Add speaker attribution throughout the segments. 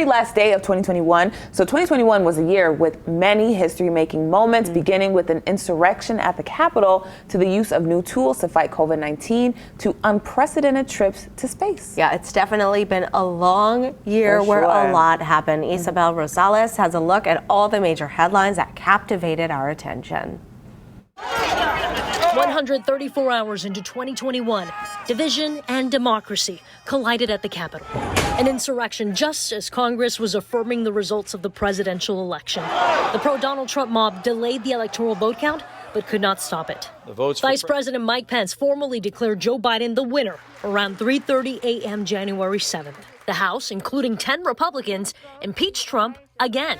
Speaker 1: very last day of 2021. So 2021 was a year with many history-making moments, beginning with an insurrection at the Capitol, to the use of new tools to fight COVID-19, to unprecedented trips to space.
Speaker 2: Yeah, it's definitely been a long year where a lot happened. Isabel Rosales has a look at all the major headlines that captivated our attention.
Speaker 3: 134 hours into 2021, division and democracy collided at the Capitol. An insurrection just as Congress was affirming the results of the presidential election. The pro-Donald Trump mob delayed the electoral vote count, but could not stop it. Vice President Mike Pence formally declared Joe Biden the winner around 3:30 a.m. January 7th. The House, including 10 Republicans, impeached Trump again.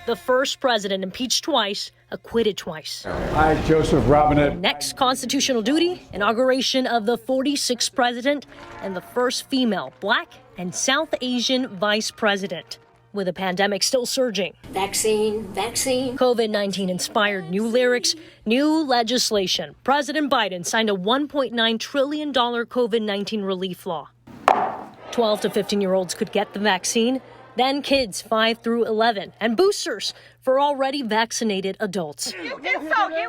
Speaker 3: The first president impeached twice, acquitted twice.
Speaker 4: I, Joseph Robinette.
Speaker 3: Next constitutional duty, inauguration of the 46th president and the first female Black and South Asian vice president. With the pandemic still surging.
Speaker 5: Vaccine.
Speaker 3: COVID-19 inspired new lyrics, new legislation. President Biden signed a $1.9 trillion COVID-19 relief law. 12 to 15-year-olds could get the vaccine. Then kids 5 through 11, and boosters for already vaccinated adults.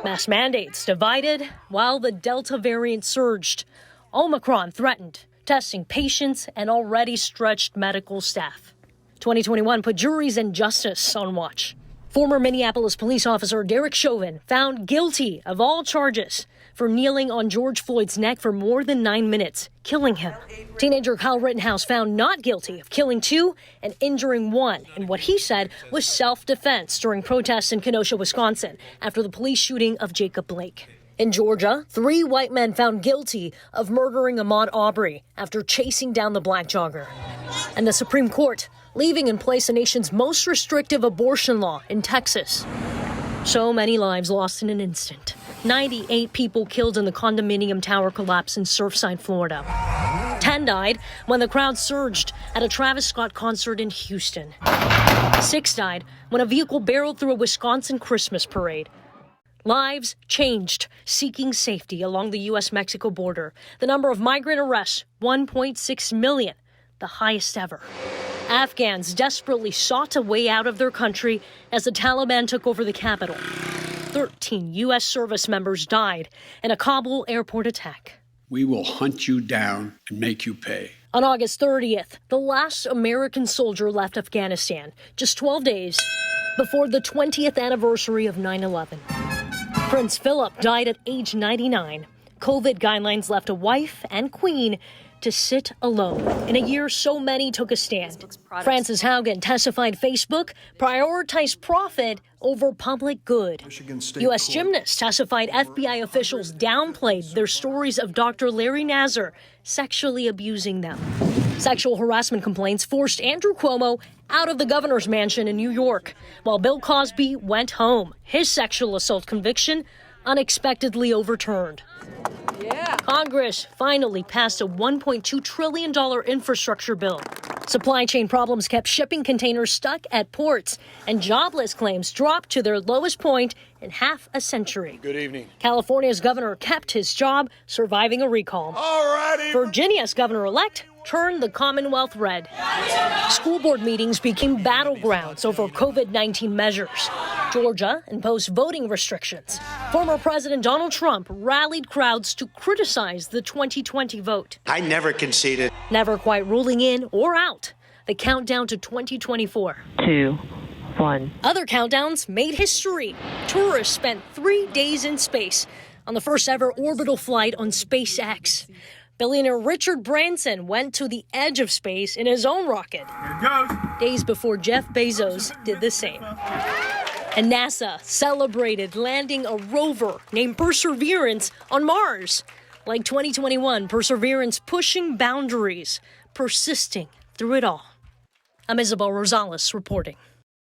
Speaker 3: Mask mandates divided while the Delta variant surged. Omicron threatened, testing patients and already stretched medical staff. 2021 put juries and justice on watch. Former Minneapolis police officer Derek Chauvin found guilty of all charges for kneeling on George Floyd's neck for more than 9 minutes, killing him. Teenager Kyle Rittenhouse found not guilty of killing 2 and injuring 1 in what he said was self-defense during protests in Kenosha, Wisconsin, after the police shooting of Jacob Blake. In Georgia, 3 white men found guilty of murdering Ahmaud Arbery after chasing down the black jogger. And the Supreme Court leaving in place the nation's most restrictive abortion law in Texas. So many lives lost in an instant. 98 people killed in the condominium tower collapse in Surfside, Florida. 10 died when the crowd surged at a Travis Scott concert in Houston. 6 died when a vehicle barreled through a Wisconsin Christmas parade. Lives changed, seeking safety along the U.S.-Mexico border. The number of migrant arrests, 1.6 million, the highest ever. Afghans desperately sought a way out of their country as the Taliban took over the capital. 13 U.S. service members died in a Kabul airport attack.
Speaker 4: We will hunt you down and make you pay.
Speaker 3: On August 30th, the last American soldier left Afghanistan, just 12 days before the 20th anniversary of 9/11. Prince Philip died at age 99. COVID guidelines left a wife and queen to sit alone. In a year so many took a stand. Frances Haugen testified Facebook prioritized profit over public good. U.S. gymnasts testified FBI officials downplayed their stories of Dr. Larry Nassar sexually abusing them. Sexual harassment complaints forced Andrew Cuomo out of the governor's mansion in New York, while Bill Cosby went home. His sexual assault conviction unexpectedly overturned. Congress finally passed a $1.2 trillion infrastructure bill. Supply chain problems kept shipping containers stuck at ports, and jobless claims dropped to their lowest point in half a century.
Speaker 6: Good evening.
Speaker 3: California's governor kept his job, surviving a recall. Virginia's governor-elect turned the Commonwealth red. School board meetings became battlegrounds over COVID-19 measures. Georgia imposed voting restrictions. Former President Donald Trump rallied crowds to criticize the 2020 vote.
Speaker 6: I never conceded.
Speaker 3: Never quite ruling in or out. The countdown to 2024.
Speaker 7: 2, 1.
Speaker 3: Other countdowns made history. Tourists spent 3 days in space on the first ever orbital flight on SpaceX. Billionaire Richard Branson went to the edge of space in his own rocket.
Speaker 4: Here goes.
Speaker 3: Days before Jeff Bezos did the same. And NASA celebrated landing a rover named Perseverance on Mars. Like 2021, Perseverance pushing boundaries, persisting through it all. I'm Isabel Rosales reporting.